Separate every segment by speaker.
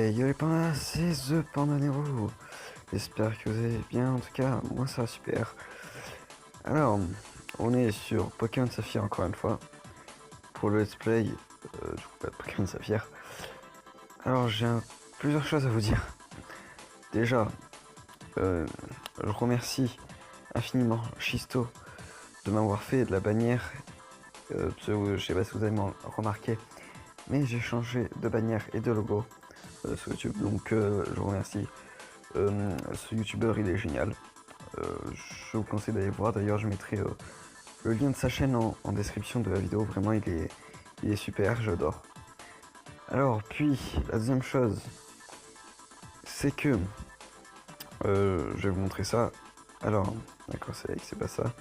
Speaker 1: Hey yo les pandas, c'est The Panda Nero. J'espère que vous allez bien, en tout cas, moi ça va super. Alors, on est sur Pokémon Saphir encore une fois, pour le let's play du coup de Pokémon Saphir. Alors plusieurs choses à vous dire. Déjà, je remercie infiniment Shisto de m'avoir fait de la bannière. Je sais pas si vous avez remarqué, mais j'ai changé de bannière et de logo sur YouTube, donc je vous remercie. Ce youtubeur il est génial. Je vous conseille d'aller voir. D'ailleurs, je mettrai le lien de sa chaîne en description de la vidéo. Vraiment, il est super, j'adore. Alors, puis, la deuxième chose, c'est que je vais vous montrer ça. Alors, d'accord, c'est pas ça.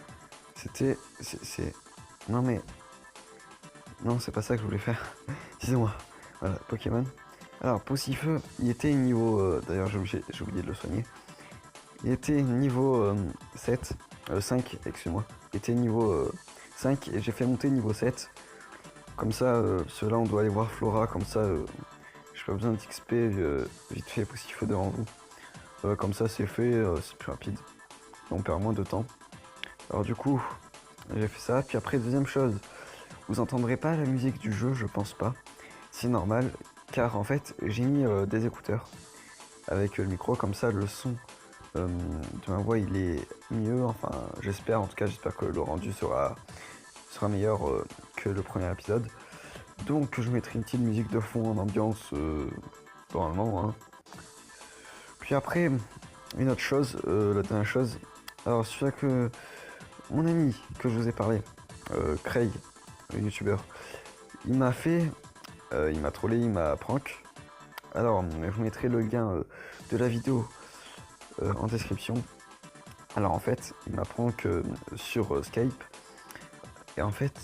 Speaker 1: C'était. Non, mais. Non, c'est pas ça que je voulais faire. Excusez-moi. Voilà, Pokémon. Alors, Poussifeu, il était niveau. D'ailleurs, j'ai oublié de le soigner. Il était niveau 7, 5, excuse-moi. Il était niveau 5 et j'ai fait monter niveau 7. Comme ça, ceux-là, on doit aller voir Flora. Comme ça, j'ai pas besoin d'XP vite fait parce qu'il faut devant vous. Comme ça, c'est fait, c'est plus rapide. On perd moins de temps. Alors du coup, j'ai fait ça. Puis après, deuxième chose, vous entendrez pas la musique du jeu, je pense pas. C'est normal, car en fait, j'ai mis des écouteurs avec le micro. Comme ça, le son de ma voix il est mieux, enfin j'espère, en tout cas j'espère que le rendu sera meilleur que le premier épisode. Donc je mettrai une petite musique de fond en ambiance normalement. Hein. Puis après, une autre chose, la dernière chose, alors celui-là que mon ami que je vous ai parlé, Craig, le youtubeur, il m'a fait, il m'a trollé, il m'a prank. Alors je vous mettrai le lien de la vidéo en description. Alors en fait, il m'apprend que sur Skype, et en fait,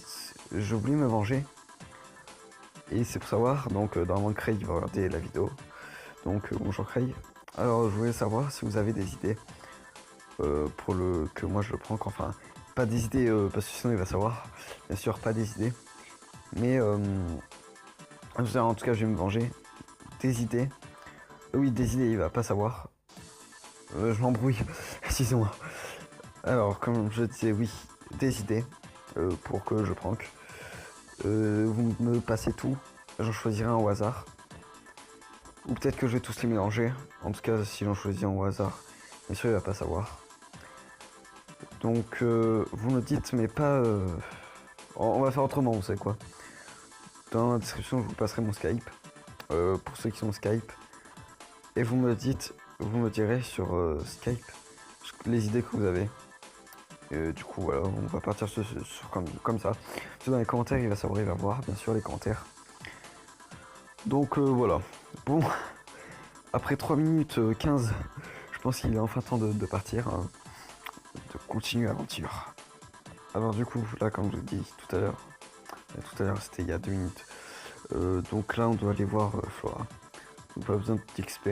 Speaker 1: j'ai oublié de me venger. Et c'est pour savoir, donc normalement Craig va regarder la vidéo. Donc bonjour Craig. Alors je voulais savoir si vous avez des idées pour le que moi je le prends. Enfin, pas des idées parce que sinon il va savoir. Bien sûr, pas des idées. Mais en tout cas, je vais me venger. Des idées. Oui, des idées, il va pas savoir. Je m'embrouille. Excusez-moi. Alors, comme je disais, oui, des idées pour que je prank. Vous me passez tout, j'en choisirai un au hasard. Ou peut-être que je vais tous les mélanger. En tout cas, si j'en choisis un au hasard, bien sûr, il va pas savoir. Donc, vous me dites, mais pas. On va faire autrement, vous savez quoi. Dans la description, je vous passerai mon Skype. Pour ceux qui sont Skype. Et vous me direz sur Skype les idées que vous avez. Du coup, voilà, on va partir comme ça. Dans les commentaires, il va savoir, il va voir, bien sûr, les commentaires. Donc voilà. Bon, après 3 minutes 15, je pense qu'il est enfin temps de partir, hein, de continuer l'aventure. Alors du coup, là, comme je vous dis tout à l'heure c'était il y a 2 minutes. Donc là, on doit aller voir Flora. Donc pas besoin d'XP.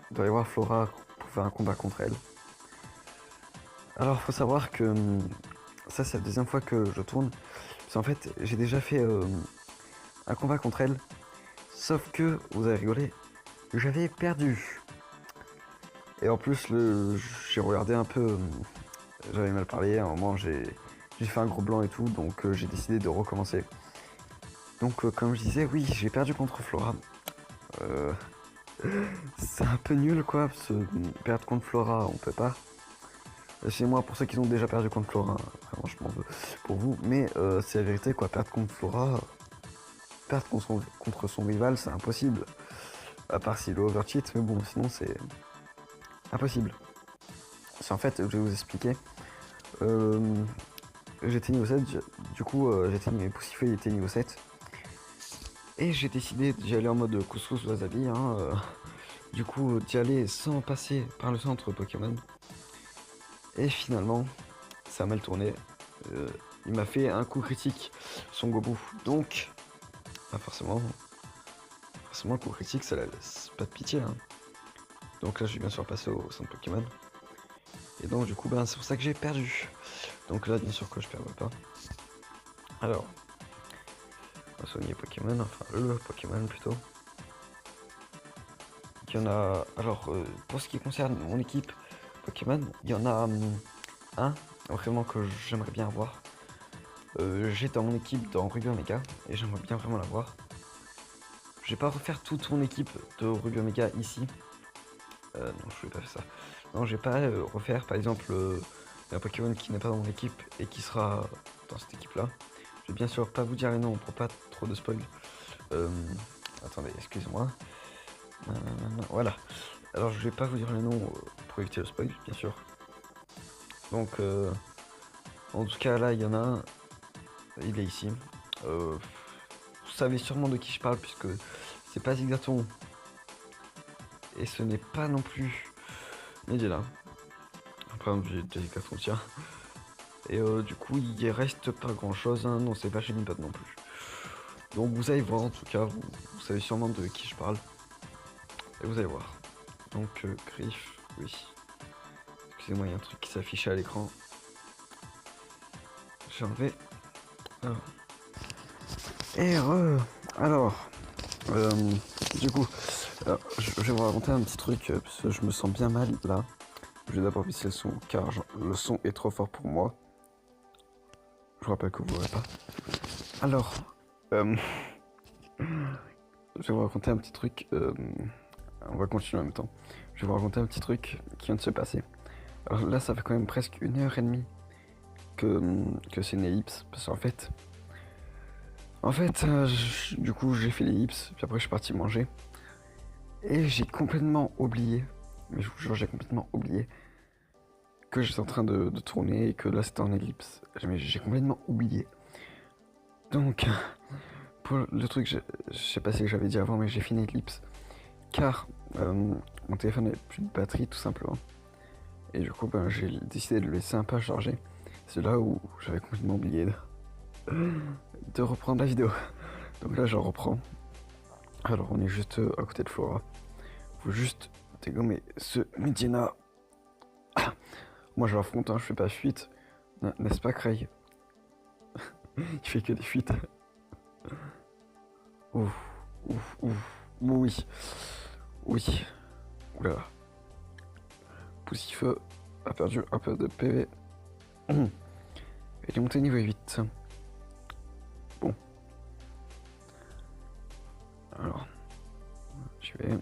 Speaker 1: On doit aller voir Flora pour faire un combat contre elle. Alors, faut savoir que ça, c'est la deuxième fois que je tourne. Parce qu'en fait, j'ai déjà fait un combat contre elle. Sauf que, vous avez rigolé, j'avais perdu. Et en plus, j'ai regardé un peu, j'avais mal parlé, à un moment j'ai fait un gros blanc et tout, donc j'ai décidé de recommencer. Donc comme je disais, oui, j'ai perdu contre Flora. C'est un peu nul quoi, parce que perdre contre Flora, on peut pas. Chez moi, pour ceux qui ont déjà perdu contre Flora, vraiment je m'en veux pour vous, mais c'est la vérité quoi, perdre contre Flora, perdre contre son rival, c'est impossible. À part s'il est overcheat, mais bon, sinon c'est impossible. C'est en fait, je vais vous expliquer. J'étais niveau 7, du coup j'étais niveau Poussifeu, il était niveau 7. Et j'ai décidé d'y aller en mode couscous wasabi, hein, du coup d'y aller sans passer par le centre Pokémon. Et finalement, ça a mal tourné. Il m'a fait un coup critique, son Gobu. Donc, bah forcément, coup critique, ça la laisse pas de pitié. Hein. Donc là, je vais bien sûr passer au centre Pokémon. Et donc, du coup, ben, c'est pour ça que j'ai perdu. Donc là, bien sûr que je perdrai pas. Alors, on va soigner Pokémon, enfin le Pokémon plutôt. qu'il y en a... Alors, pour ce qui concerne mon équipe Pokémon, il y en a un vraiment que j'aimerais bien avoir. J'ai dans mon équipe dans Ruby Omega et j'aimerais bien vraiment l'avoir. Je vais pas refaire toute mon équipe de Ruby Omega ici. Non, je vais pas faire ça. Non, je vais pas refaire par exemple un Pokémon qui n'est pas dans mon équipe et qui sera dans cette équipe là. Je vais bien sûr pas vous dire les noms pour pas trop de spoil. Attendez, excusez-moi. Voilà. Alors je vais pas vous dire les noms pour éviter le spoil, bien sûr. Donc en tout cas là il y en a un. Il est ici. Vous savez sûrement de qui je parle puisque c'est pas Zigzaton. Et ce n'est pas non plus Medela. Après j'ai déjà Zigzaton, tiens. Et du coup il reste pas grand chose, hein. Non c'est pas chez Mimpad non plus. Donc vous allez voir en tout cas, vous savez sûrement de qui je parle. Et vous allez voir. Donc Griff, oui. Excusez-moi, il y a un truc qui s'affiche à l'écran. J'ai enlevé. Alors, du coup, je vais vous raconter un petit truc, parce que je me sens bien mal là. Je vais d'abord baisser le son, car le son est trop fort pour moi. Je vous rappelle que vous ne pas. Alors, je vais vous raconter un petit truc. On va continuer en même temps. Je vais vous raconter un petit truc qui vient de se passer. Alors là, ça fait quand même presque 1h30 que c'est une ellipse, parce qu'en fait, du coup, j'ai fait l'ellipse, puis après, je suis parti manger. Et j'ai complètement oublié, mais je vous jure, j'ai complètement oublié que j'étais en train de tourner et que là, c'était en ellipse. J'ai complètement oublié. Donc, pour le truc, je sais pas si j'avais dit avant, mais j'ai fini l'ellipse. Car mon téléphone n'avait plus de batterie, tout simplement. Et du coup, j'ai décidé de le laisser un peu à charger. C'est là où j'avais complètement oublié de reprendre la vidéo. Donc là, je reprends. Alors, on est juste à côté de Flora. Faut juste dégommer ce Medina. Moi, je l'affronte, hein, je fais pas fuite. N'est-ce pas, Cray? Il fait que des fuites. Ouf, ouf, ouf. Oui. Oui. Oulala. Poussifeu a perdu un peu de PV. Il est monté niveau 8. Bon. Alors. Je vais...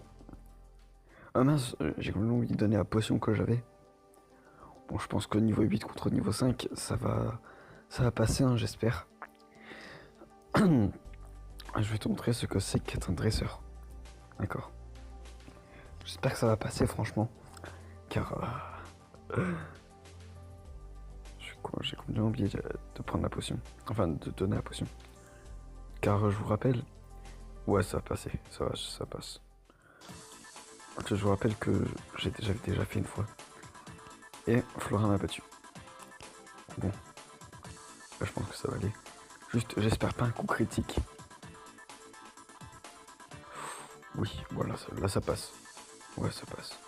Speaker 1: Ah mince, j'ai complètement oublié de donner la potion que j'avais. Bon, je pense que niveau 8 contre niveau 5, ça va passer, hein, j'espère. Je vais te montrer ce que c'est qu'être un dresseur. D'accord. J'espère que ça va passer, franchement. Car... j'ai complètement oublié de prendre la potion. Enfin, de donner la potion. Car je vous rappelle... Ouais, ça va passer. Ça passe. Je vous rappelle que j'avais déjà fait une fois. Et Flora m'a battu. Bon. Là, je pense que ça va aller. Juste, j'espère pas un coup critique. Oui, voilà, là ça passe. Ouais, ça passe.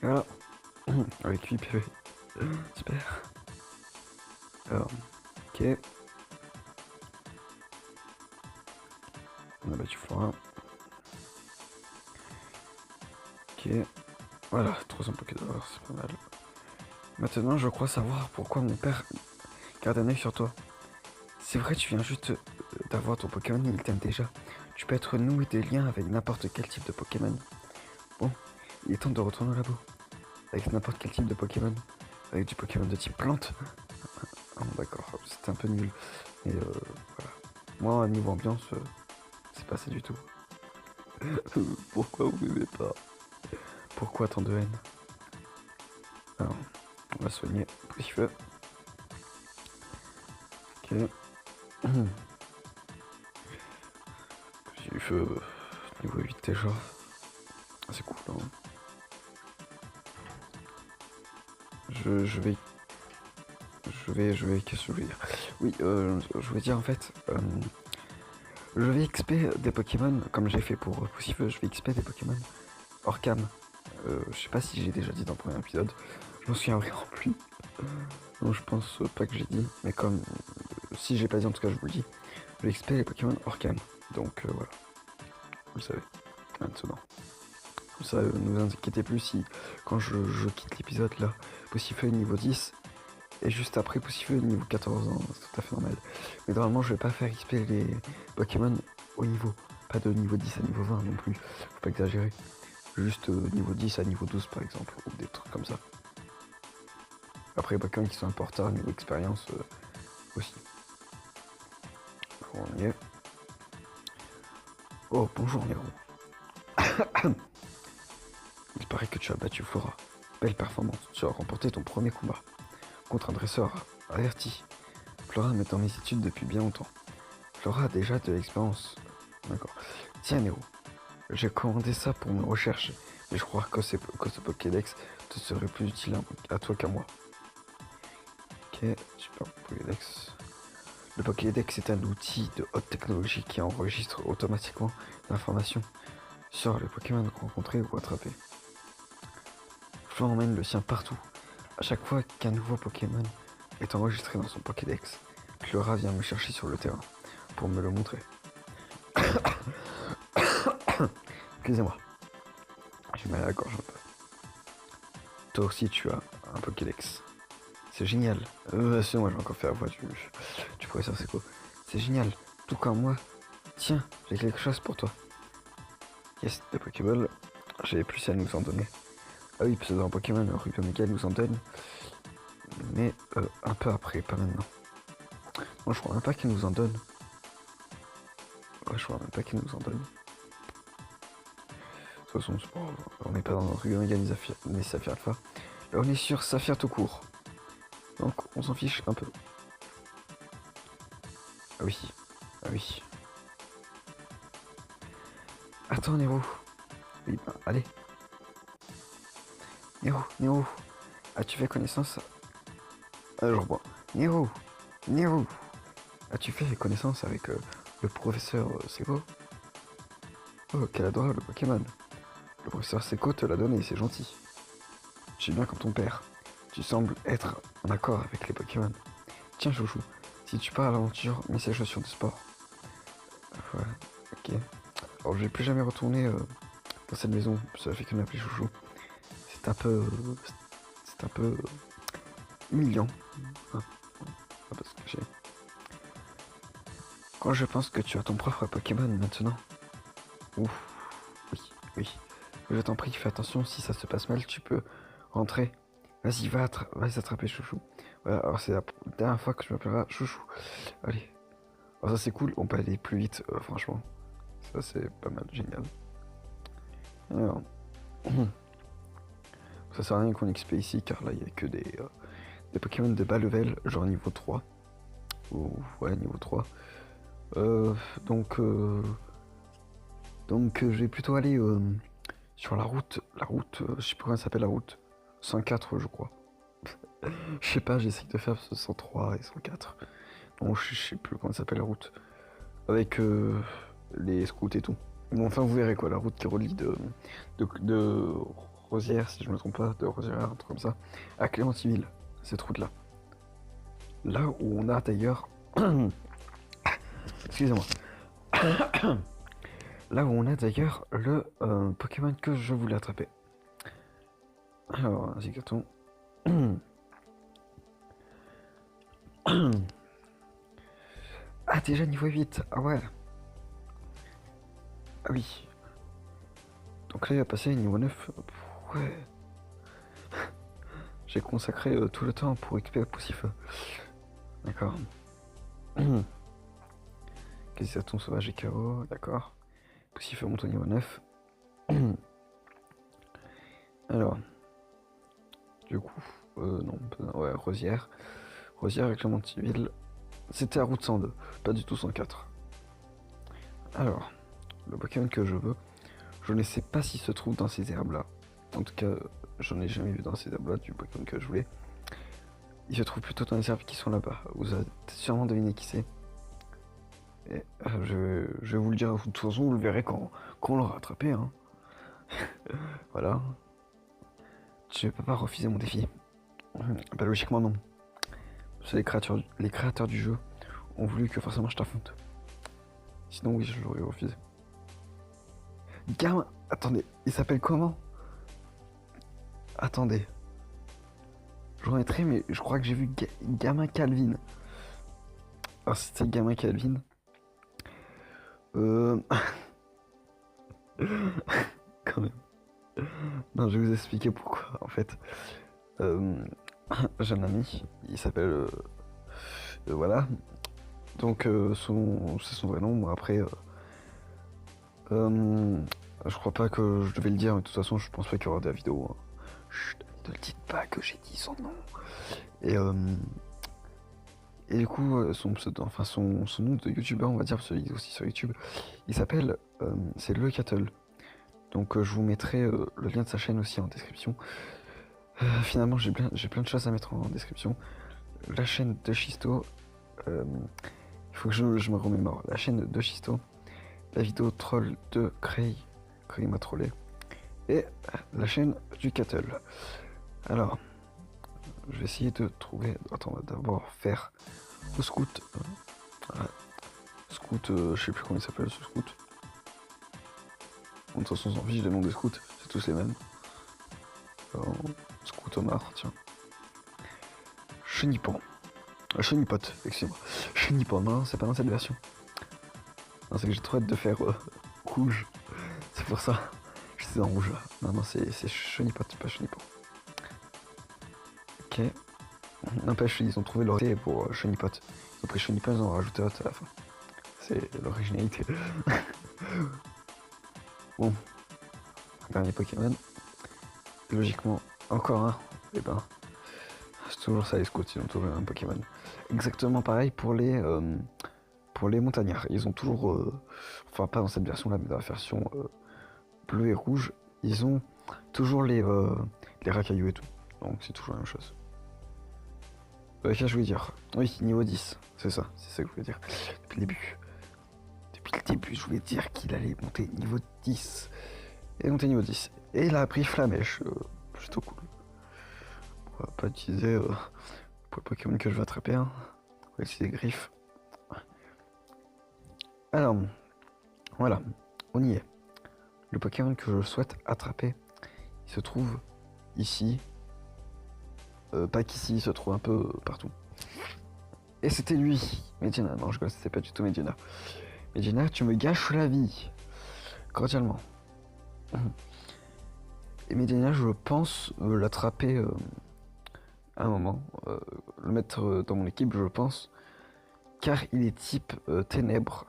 Speaker 1: Voilà. Avec 8 PV. Super. Alors, ok. On a battu Flora. Ok. Voilà, 300 Pokédor, c'est pas mal. Maintenant, je crois savoir pourquoi mon père garde un œil sur toi. C'est vrai, tu viens juste d'avoir ton Pokémon, il t'aime déjà. Tu peux être noué des liens avec n'importe quel type de Pokémon. Bon, il est temps de retourner au labo. Avec n'importe quel type de Pokémon. Avec du Pokémon de type plante. Oh, d'accord, c'était un peu nul. Mais voilà. Moi, niveau ambiance, c'est pas ça du tout. Pourquoi vous m'aimez pas? Pourquoi tant de haine? Alors, on va soigner Poussifeu. Ok. Poussifeu, niveau 8 déjà. C'est cool, hein. Je vais, qu'est-ce que je veux dire? Oui, je voulais dire en fait, je vais XP des Pokémon, comme j'ai fait pour Poussifeu, je vais XP des Pokémon hors cam. Je sais pas si j'ai déjà dit dans le premier épisode, je m'en souviens vraiment plus. Donc je pense pas que j'ai dit, mais comme si j'ai pas dit en tout cas je vous le dis, je vais XP les Pokémon hors cam. Donc voilà, vous le savez. maintenant. Comme ça, ne vous inquiétez plus si, quand je quitte l'épisode là, Poussifeu niveau 10, et juste après Poussifeu niveau 14, hein, c'est tout à fait normal. Mais normalement, je vais pas faire XP les Pokémon au niveau, pas de niveau 10 à niveau 20 non plus, faut pas exagérer. Juste niveau 10 à niveau 12 par exemple, ou des trucs comme ça. Après, les Pokémon qui sont importants niveau expérience aussi. On y est. Oh, bonjour Nero. Il paraît que tu as battu Flora. Belle performance, tu as remporté ton premier combat contre un dresseur averti. Flora met dans mes études depuis bien longtemps. Flora a déjà de l'expérience. D'accord. Tiens Nero, j'ai commandé ça pour mes recherches, mais je crois que ce Pokédex te serait plus utile à toi qu'à moi. Ok, super Pokédex. Le Pokédex est un outil de haute technologie qui enregistre automatiquement l'information sur les Pokémon rencontrés ou attrapés. Flo emmène le sien partout. À chaque fois qu'un nouveau Pokémon est enregistré dans son Pokédex, Flora vient me chercher sur le terrain pour me le montrer. Excusez-moi, j'ai mal à la gorge un peu. Toi aussi tu as un Pokédex. C'est génial. Si moi j'ai encore fait la voix du professeur Seco. C'est génial. Tout comme moi. Tiens, j'ai quelque chose pour toi. Yes, des Pokéballs. J'avais plus à nous en donner. Ah oui, pseudo Pokémon, Ruby Omega nous en donne. Mais un peu après, pas maintenant. Moi je crois même pas qu'il nous en donne. Ouais, je crois même pas qu'il nous en donne. De toute façon, on n'est pas dans Ruby Omega ni Saphir Alpha. Là on est sur Saphir tout court. Donc on s'en fiche un peu. Ah oui, ah oui. Attends Nero. Oui, bah, allez. Nero, as-tu fait connaissance genre bon. Nero, as-tu fait connaissance avec le professeur Seco? Oh, quel adorable Pokémon. Le professeur Seco te l'a donné, c'est gentil. Je suis bien comme ton père. Tu sembles être en accord avec les Pokémon. Tiens chouchou, si tu pars à l'aventure, mets ces chaussures de sport. Ouais, ok. Alors je vais plus jamais retourner dans cette maison, ça fait que m'appeler chouchou. C'est un peu... humiliant. Hein, on va pas se cacher. Quand je pense que tu as ton propre Pokémon maintenant. Ouf. Oui. Je t'en prie, fais attention, si ça se passe mal, tu peux rentrer. Vas-y, va s'attraper chouchou. Voilà, alors c'est la dernière fois que je m'appellerai chouchou. Allez. Alors ça c'est cool, on peut aller plus vite, franchement. Ça c'est pas mal, génial. Alors. Ça sert à rien qu'on XP ici, car là il n'y a que des Pokémon de bas level, genre niveau 3. Ou ouais, niveau 3. Donc je vais plutôt aller sur la route, je sais plus comment ça s'appelle la route, 104 je crois. Je sais pas, j'essaye de faire ce 103 et 104. Bon, je sais plus comment ça s'appelle la route. Avec les scouts et tout. Bon, enfin vous verrez quoi, la route qui relie de Rosière, si je me trompe pas, de Rosière, un truc comme ça, à Clémentiville, cette route là. Là où on a d'ailleurs... Excusez-moi. Là où on a d'ailleurs le Pokémon que je voulais attraper. Alors, un Zigaton. Ah, déjà niveau 8. Ah ouais. Ah oui. Donc là, il va passer niveau 9. Ouais. J'ai consacré tout le temps pour récupérer Poussifeu. D'accord. Quasi-Zaton sauvage et KO. D'accord. Poussifeu monte au niveau 9. Alors. Du coup. Non. Ouais, Rosière. Rosière avec Clémentiville. C'était la route 102. Pas du tout 104. Alors. Le Pokémon que je veux. Je ne sais pas s'il se trouve dans ces herbes là. En tout cas, j'en ai jamais vu dans ces herbes là du Pokémon que je voulais. Il se trouve plutôt dans les herbes qui sont là-bas. Vous avez sûrement deviné qui c'est. Et je vais vous le dire, de toute façon vous le verrez quand on l'aura attrapé. Hein. Voilà. Je vais pas refuser mon défi. Bah logiquement non. C'est les créateurs du jeu ont voulu que forcément je t'affronte. Sinon oui, je l'aurais refusé. Gamin. Attendez, il s'appelle comment? Attendez. Je remettrai, mais je crois que j'ai vu Gamin Calvin. Alors, c'était Gamin Calvin. Quand même. Non, je vais vous expliquer pourquoi. En fait, j'ai un ami, il s'appelle. Voilà. Donc, c'est son vrai nom. Moi, après, je crois pas que je devais le dire, mais de toute façon, je pense pas qu'il y aura de la vidéo. Hein. Chut, ne le dites pas que j'ai dit son nom. Et du coup, son pseudo, enfin son nom de youtubeur, on va dire, parce qu'il est aussi sur YouTube, il s'appelle, c'est Le Cattle. Donc je vous mettrai le lien de sa chaîne aussi en description. Finalement, j'ai plein de choses à mettre en description. La chaîne de Shisto, il faut que je me remémore. La chaîne de Shisto, la vidéo troll de Cray, Cray m'a trollé, et la chaîne du Cattle. Alors, je vais essayer de trouver. Attends, on va d'abord faire le scout. Voilà. Scout, je sais plus comment il s'appelle ce scout. Bon, de toute façon, on s'en fiche des noms des scouts, c'est tous les mêmes. Alors, scout Omar, tiens. Chenipan. Chenipot, excusez-moi. Chenipan, non, c'est pas dans cette version. Non, c'est que j'ai trop hâte de faire rouge. C'est pour ça. Je suis en rouge là. Non, non, c'est Chenipot, pas Chenipan. Ok. N'empêche, ils ont trouvé leur thé pour Chenipot. Ils ont pris Chenipan, ils ont rajouté hot à la fin. C'est l'originalité. Bon. Dernier Pokémon. Logiquement, encore un. Et ben, c'est toujours ça les scouts, ils ont toujours un Pokémon. Exactement pareil pour les montagnards. Ils ont toujours, enfin pas dans cette version-là, mais dans la version bleu et rouge, ils ont toujours les racailloux et tout. Donc c'est toujours la même chose. Qu'est-ce que je voulais dire? Oui, niveau 10, c'est ça que je voulais dire. Depuis le début. Depuis le début, je voulais dire qu'il allait monter niveau 10. Et monter niveau 10. Et il a appris Flamèche, plutôt cool. On va pas utiliser pour le Pokémon que je vais attraper. Hein. On va utiliser Griffe. Alors, voilà, on y est. Le Pokémon que je souhaite attraper, il se trouve ici. Pas qu'ici, il se trouve un peu partout. Et c'était lui, Medina. Non, je ne c'était pas du tout Medina. Medina, tu me gâches la vie. Cordialement. Et Medina, je pense l'attraper à un moment. Le mettre dans mon équipe, je pense. Car il est type ténèbres.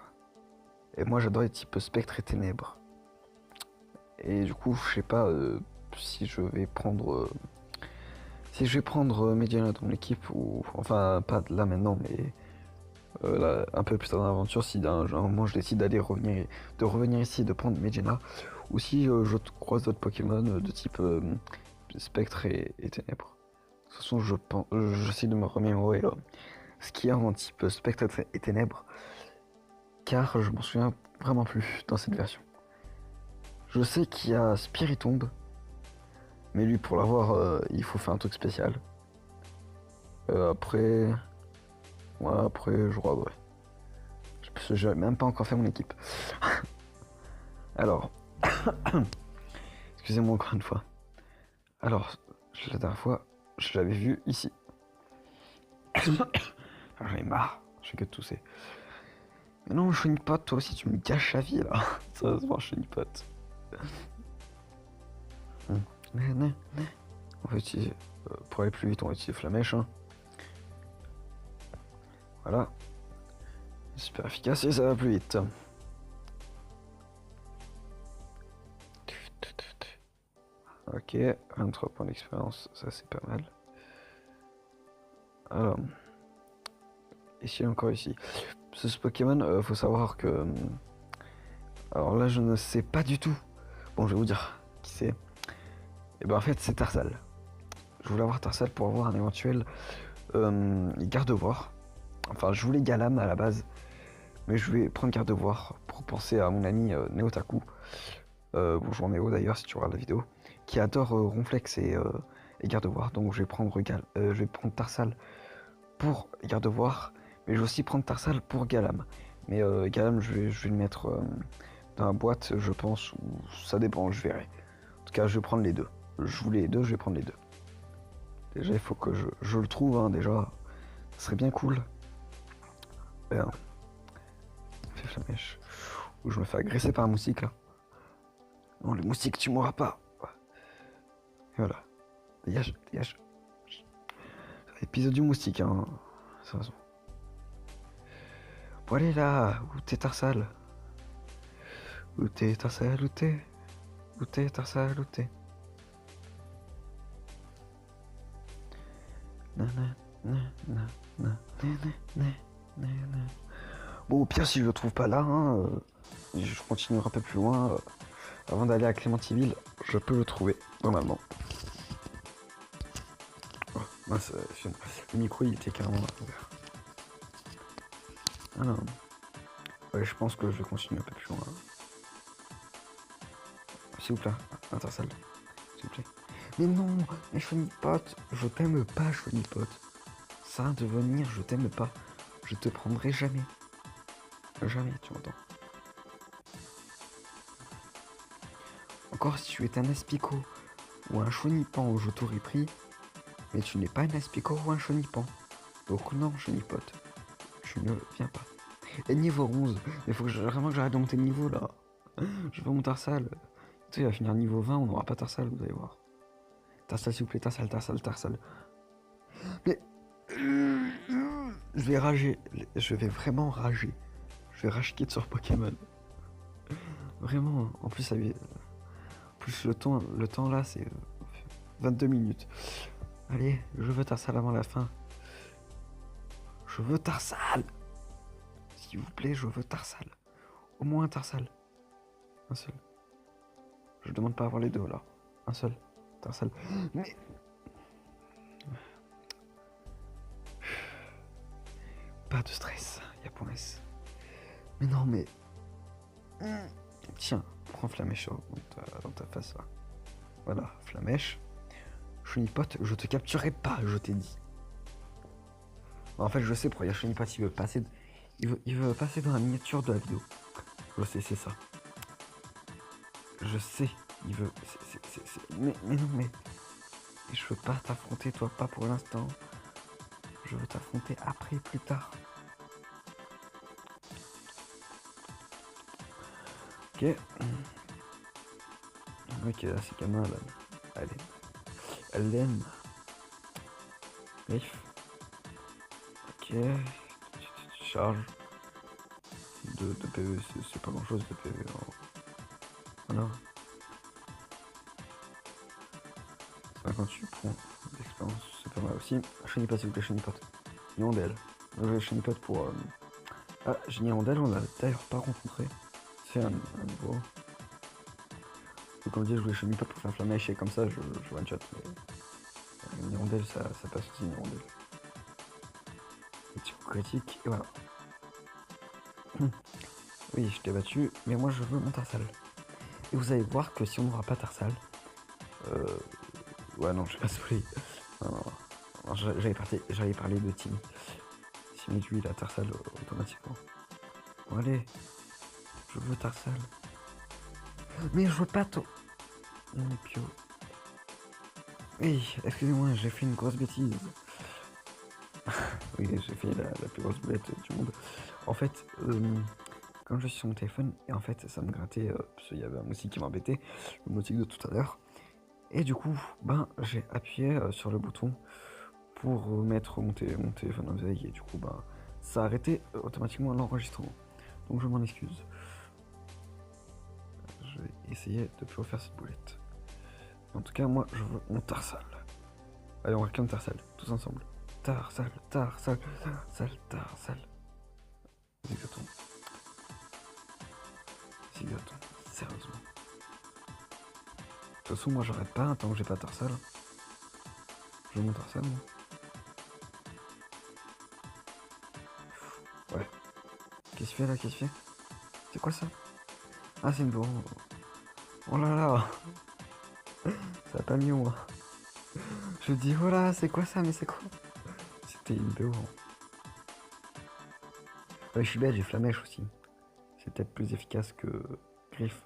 Speaker 1: Et moi, j'adore les types spectre et ténèbres. Et du coup, je sais pas si je vais prendre... Medina dans mon équipe, ou... Enfin, pas là maintenant, mais... Là, un peu plus tard dans l'aventure, si d'un moment je décide de revenir ici et de prendre Medina, ou si je croise d'autres Pokémon de type spectre et ténèbres. De toute façon, j'essaie de me remémorer ce qu'il y a en type spectre et ténèbres, car je m'en souviens vraiment plus dans cette version. Je sais qu'il y a Spiritomb, mais lui pour l'avoir, il faut faire un truc spécial. Après, je regarderai. Parce que j'ai même pas encore fait mon équipe. Alors, excusez-moi encore une fois. Alors, la dernière fois, je l'avais vu ici. J'en ai marre, je fais que de tousser. Mais non, Chenipat, toi aussi tu me gâches la vie là. Sérieusement, Chenipat. On va utiliser, pour aller plus vite, on va utiliser Flamèche. Hein. Voilà. Super efficace et ça va plus vite. Ok, 23 points d'expérience, ça c'est pas mal. Alors, ici encore ici. Ce Pokémon, faut savoir que... alors là je ne sais pas du tout. Bon, je vais vous dire qui c'est. Et ben en fait c'est Tarsal. Je voulais avoir Tarsal pour avoir un éventuel garde-voir. Enfin je voulais Galam à la base. Mais je vais prendre garde-voir pour penser à mon ami Neotaku. Bonjour Néo d'ailleurs si tu regardes la vidéo. Qui adore Ronflex et garde-voir. Donc je vais prendre Tarsal pour garde-voir. Mais je vais aussi prendre Tarsal pour Galam. Mais Galam je vais le mettre dans la boîte, je pense, ou ça dépend, je verrai. En tout cas, je vais prendre les deux. Je voulais les deux, je vais prendre les deux. Déjà, il faut que je le trouve, hein, déjà. Ce serait bien cool. Bien. Fais flamèche. Ou je me fais agresser par un moustique, là. Non, les moustiques, tu mourras pas. Et voilà. Dégage, dégage. Épisode du moustique, hein. C'est raison. Bon, allez, là. Où t'es, Tarsal? Où t'es, Tarsal? Où t'es? Où t'es, Tarsal? Où t'es? Bon, au pire, si je le trouve pas là, hein, je continuerai un peu plus loin. Avant d'aller à Clémentiville, je peux le trouver, normalement. Oh, mince, le micro, il était carrément ouvert. Alors, ouais, je pense que je vais continuer un peu plus loin. S'il vous plaît, Intersal, s'il vous plaît. Mais non, mais Chonipote, je t'aime pas, Chonipote. Ça de venir, je t'aime pas. Je te prendrai jamais. Jamais, tu m'entends. Encore si tu es un aspicot ou un chonipan, je t'aurais pris. Mais tu n'es pas un aspicot ou un chonipan. Donc non, Chonipote, tu ne viens pas. Et niveau 11, il faut vraiment que j'arrête de monter le niveau là. Je veux mon Tarsal. Tu sais, il va finir niveau 20, on n'aura pas Tarsal, vous allez voir. Tarsal, s'il vous plaît, Tarsal, Tarsal, Tarsal. Mais... je vais rager. Je vais vraiment rager. Je vais rage quit sur Pokémon. Vraiment, en plus, ça plus le temps là, c'est 22 minutes. Allez, je veux Tarsal avant la fin. Je veux Tarsal. S'il vous plaît, je veux Tarsal. Au moins un Tarsal. Un seul. Je demande pas à avoir les deux là. Un seul. Tarsal. Mais... pas de stress, y'a point S. Mais non, mais... Tiens, prends Flamèche dans ta face là. Voilà, Flamèche. Chonipote, je te capturerai pas, je t'ai dit. En fait, je sais pourquoi il y a Chonipote, il veut passer dans la miniature de la vidéo. Je sais, c'est ça. Je sais, il veut... Mais non, mais... Je veux pas t'affronter, toi, pas pour l'instant. Je veux t'affronter après, plus tard. Ok. Ok, là, c'est Kama, là. Allez. Elle l'aime. Bref. Ok. Charge. De PV, c'est pas grand chose de PV. Voilà. 58 points d'expérience, c'est pas mal aussi. Chenipote, s'il vous plaît, Chenipote. Hirondelle. Chenipote pour... Ah, Hirondelle, on l'a d'ailleurs pas rencontré. C'est un nouveau. Donc, comme dit, je voulais Chenipote pour faire Flamèche et comme ça, je one shot. Mais Hirondelle, ça passe aussi, Hirondelle. Petit coup critique, et voilà. Oui, je t'ai battu, mais moi je veux mon Tarsal. Et vous allez voir que si on n'aura pas Tarsal... Ouais, non, je vais pas spoiler. Non, j'allais parler de Timmy. Timmy, lui, il a Tarsal automatiquement. Bon, allez. Je veux Tarsal. Mais je veux pas tout. Non, mais Pio. Oui, excusez-moi, j'ai fait une grosse bêtise. Oui, j'ai fait la plus grosse boulette du monde. En fait, quand je suis sur mon téléphone, et en fait, ça me grattait, parce qu'il y avait un moustique qui m'embêtait, le moustique de tout à l'heure. Et du coup, ben, j'ai appuyé sur le bouton pour mettre mon téléphone en veille, et du coup, ben, ça a arrêté automatiquement l'enregistrement. Donc je m'en excuse. Je vais essayer de plus refaire cette boulette. En tout cas, moi, je veux mon Tarsal. Allez, on réclame Tarsal, tous ensemble. Tarsal, Tarsal, Tarsal, Tarsal. Zigoton. Zigoton, sérieusement. De toute façon, moi, j'arrête pas tant que j'ai pas Tarsal. Je veux mon Tarsal, moi. Ouais. Qu'est-ce qu'il fait là? Qu'est-ce qu'il fait? C'est quoi ça? Ah, c'est une bourre. Oh là là. Ça va pas mieux, moi. Je dis, oh là, c'est quoi ça? Mais c'est quoi? C'était une BO. Ouais, je suis bête, j'ai Flamèche aussi. C'est peut-être plus efficace que Griffe.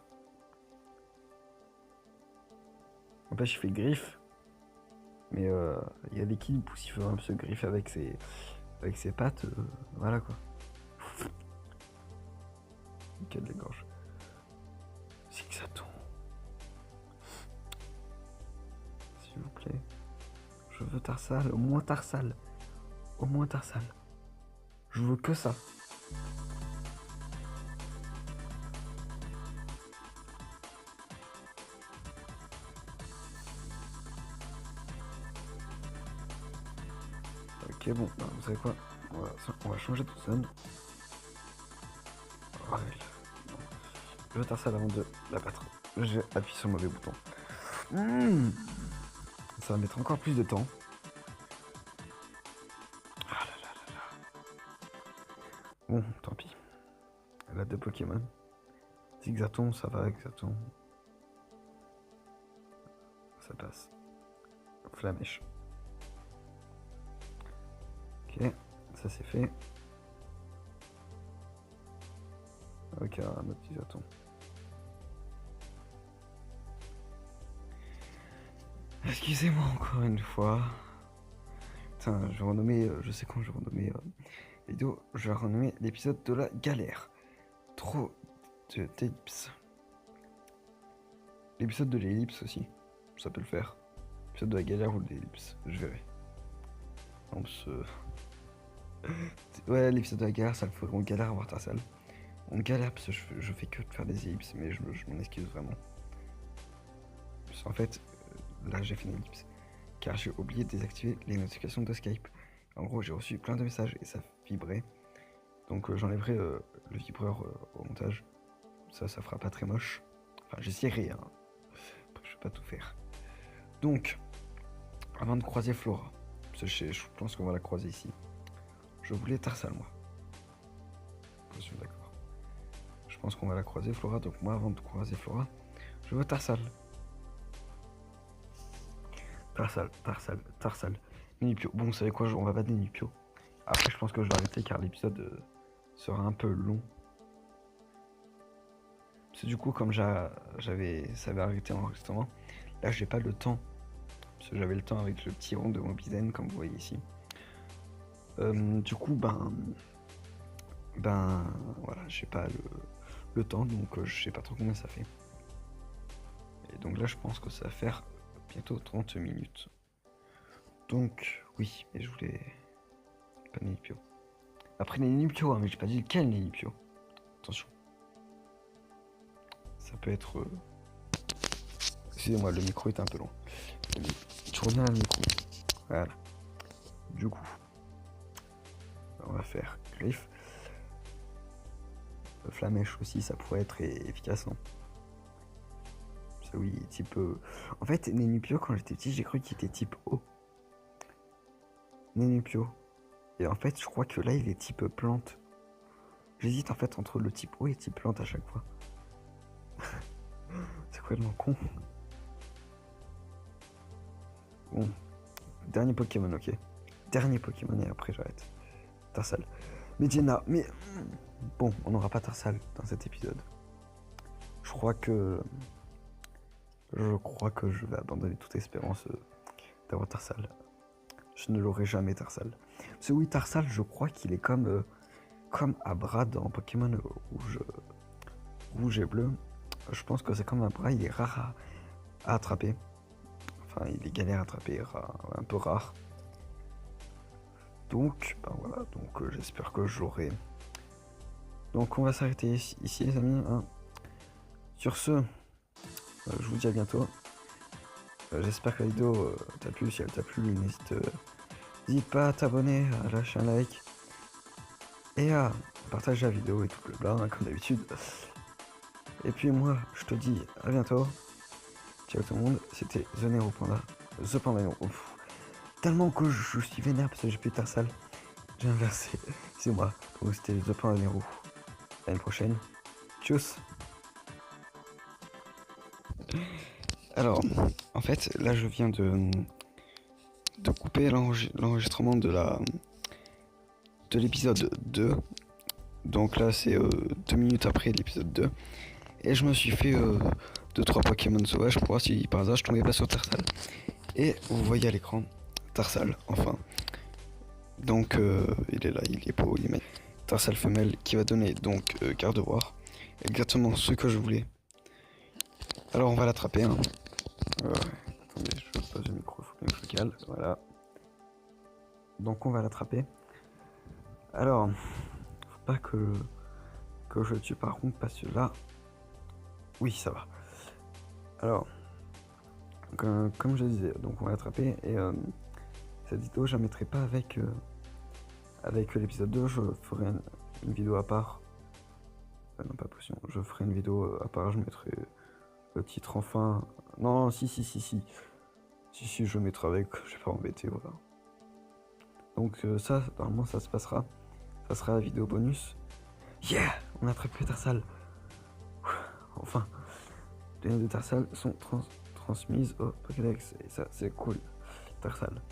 Speaker 1: En fait, je fais griffe. Mais il y a l'équilibre où s'il fait un peu griffe avec ses pattes. Voilà quoi. Nickel les gorges. C'est que ça tombe. S'il vous plaît. Je veux Tarsal. Au moins Tarsal. Au moins Tarsal. Je veux que ça. Ok, bon, bah, vous savez quoi, on va changer de zone. Ouais, non. Je veux Tarsal avant de la battre. J'ai appuyé sur le mauvais bouton. Ça va mettre encore plus de temps. Ah là là là là. Bon, tant pis. Elle a deux Pokémon. Zigzaton, ça va, Zigzaton. Ça passe. Flamèche. Ok, ça c'est fait. Ok, un autre Zigzaton. Excusez-moi encore une fois. Putain, je vais renommer, je sais quand je vais renommer la vidéo, je vais renommer l'épisode de la galère. Trop d'ellipses. L'épisode de l'ellipse aussi, ça peut le faire. L'épisode de la galère ou de l'ellipse, je verrai. On se... Ouais, l'épisode de la galère, ça le ferait. On galère à voir Tarsal. On galère parce que je fais que de faire des ellipses, mais je m'en excuse vraiment. Parce qu'en fait, là j'ai fait une ellipse. Car j'ai oublié de désactiver les notifications de Skype. En gros, j'ai reçu plein de messages et ça vibrait. Donc j'enlèverai le vibreur au montage. Ça fera pas très moche. Enfin, j'essaierai, hein. Je vais pas tout faire. Donc, avant de croiser Flora, parce que je pense qu'on va la croiser ici. Je voulais Tarsal, moi. Je suis d'accord. Je pense qu'on va la croiser, Flora. Donc moi, avant de croiser Flora, je veux Tarsal. Tarsal. Nenupio. Bon, vous savez quoi, on va battre Nenupio. Après, je pense que je vais arrêter car l'épisode sera un peu long. Parce que du coup, comme ça avait arrêté l'enregistrement, là, j'ai pas le temps. Parce que j'avais le temps avec le petit rond de Mobizen, comme vous voyez ici. Du coup, ben voilà, j'ai pas le temps, donc je sais pas trop combien ça fait. Et donc là, je pense que ça va faire bientôt 30 minutes. Donc, oui, mais je voulais pas Nenupio. Après Nenupio, hein, mais j'ai pas dit lequel Nenupio. Attention. Ça peut être... Excusez-moi, le micro est un peu long. Je reviens à le micro. Voilà. Du coup, on va faire griffe. Flamèche aussi, ça pourrait être efficace, non? Ça, oui, type... En fait, Nenupio, quand j'étais petit, j'ai cru qu'il était type O. Nenupio. Et en fait, je crois que là, il est type plante. J'hésite en fait entre le type O et type plante à chaque fois. C'est complètement con. Bon. Dernier Pokémon, ok. Dernier Pokémon et après j'arrête. Tarsal. Medjana, mais... Bon, on n'aura pas Tarsal dans cet épisode. Je crois que je vais abandonner toute espérance d'avoir Tarsal. Je ne l'aurai jamais Tarsal. Parce que oui, Tarsal, je crois qu'il est comme Abra dans Pokémon rouge et bleu. Je pense que c'est comme Abra, il est rare à attraper. Enfin, il est galère à attraper, un peu rare. Donc, ben voilà, donc j'espère que je l'aurai. Donc on va s'arrêter ici les amis. Hein. Sur ce, je vous dis à bientôt. J'espère que la vidéo t'a plu. Si elle t'a plu, n'hésite pas à t'abonner, à lâcher un like et à partager la vidéo et tout le blabla, hein, comme d'habitude. Et puis moi, je te dis à bientôt. Ciao tout le monde, c'était The Nero Panda. The Panda Nero. Tellement que je suis vénère parce que j'ai plus Tarsal. J'ai inversé. C'est moi. Donc c'était The Panda Nero. À l'année prochaine. Tchuss. Alors, en fait, là je viens de couper l'enregistrement de l'épisode 2. Donc là c'est 2 minutes après l'épisode 2. Et je me suis fait 2-3 Pokémon sauvages pour voir si par hasard je tombais pas sur Tarsal. Et vous voyez à l'écran Tarsal, enfin. Donc il est là, il est beau, il est magnifique. Tarsal femelle qui va donner donc Gardevoir. Exactement ce que je voulais. Alors on va l'attraper. Hein. Attendez, je pose le micro, faut bien que je le cale. Voilà. Donc on va l'attraper. Alors, faut pas que je tue par contre parce que là. Oui, ça va. Alors, comme je disais, donc on va l'attraper et cette vidéo je la mettrai pas avec l'épisode 2, je ferai une vidéo à part. Non, pas potion, je ferai une vidéo à part, je mettrai le titre enfin. Non, si, je mettrai avec, je vais pas embêter, voilà. Donc ça, normalement ça se passera. Ça sera la vidéo bonus. Yeah, on a attrapé Tarsal. Enfin, les données de Tarsal sont transmises au Pokédex et ça c'est cool. Tarsal.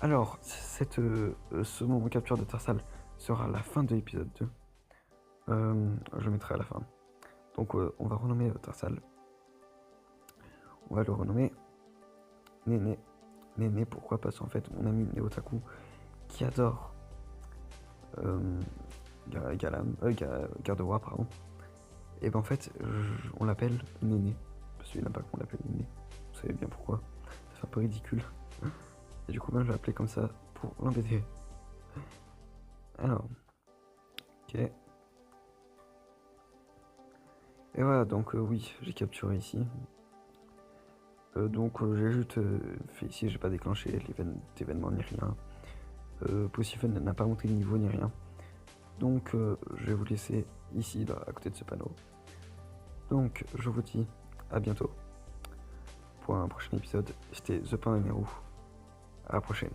Speaker 1: Alors, ce moment capture de Tarsal sera la fin de l'épisode 2. Je le mettrai à la fin. Donc on va renommer Tarsal. On va le renommer Néné. Néné, pourquoi? Parce qu'en fait mon ami Neotaku qui adore Gardevoir, pardon. Et ben en fait on l'appelle Néné. Parce qu'il n'a pas qu'on l'appelle Néné. Vous savez bien pourquoi. C'est un peu ridicule. Et du coup ben je l'ai appelé comme ça pour l'embêter. Alors. Ok. Et voilà, donc oui, j'ai capturé ici. Donc j'ai juste fait ici, j'ai pas déclenché l'événement ni rien. Pussyfun n'a pas monté de niveau ni rien. Donc je vais vous laisser ici, là, à côté de ce panneau. Donc je vous dis à bientôt pour un prochain épisode. C'était The Panda Nero. À la prochaine.